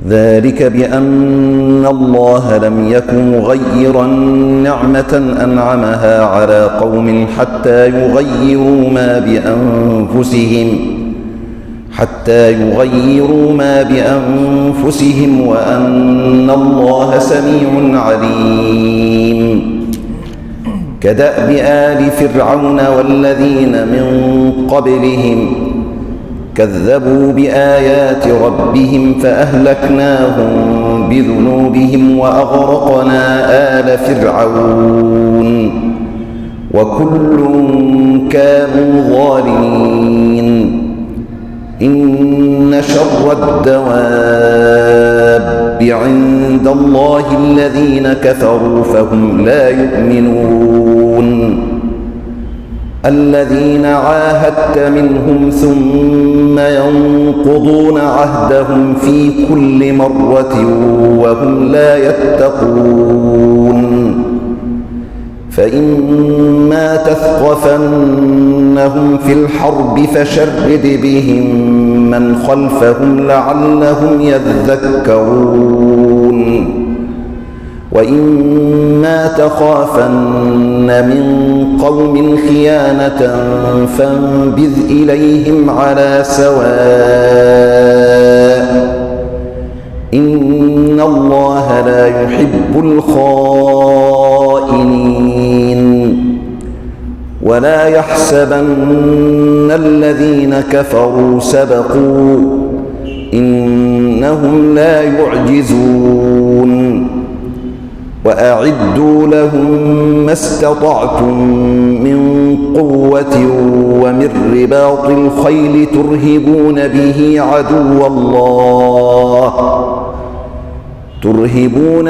ذلك بأن الله لم يك مغيرا نعمة أنعمها على قوم حتى يغيروا ما بأنفسهم وأن الله سميع عليم. كدأب آل فرعون والذين من قبلهم كذبوا بآيات ربهم فأهلكناهم بذنوبهم وأغرقنا آل فرعون وكل كانوا ظالمين. إن شر الدواب عند الله الذين كفروا فهم لا يؤمنون. الذين عاهدت منهم ثم ينقضون عهدهم في كل مرة وهم لا يتقون. فإما تثقفنهم في الحرب فشرد بهم من خلفهم لعلهم يذكرون. وإما تخافن من قوم خيانة فانبذ إليهم على سواء إن الله لا يحب الخائنين. ولا يحسبن الذين كفروا سبقوا إنهم لا يعجزون. وأعدوا لهم ما استطعتم من قوة ومن رباط الخيل ترهبون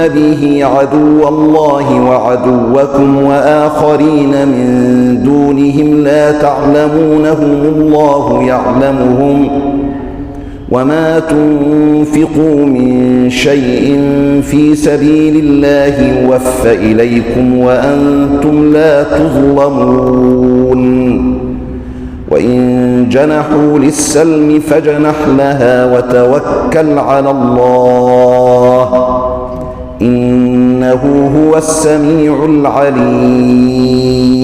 به عدو الله وعدوكم وآخرين من دونهم لا تعلمونهم الله يعلمهم. وما تنفقوا من شيء في سبيل الله يوفى إليكم وأنتم لا تظلمون. وإن جنحوا للسلم فاجنح لها وتوكل على الله إنه هو السميع العليم.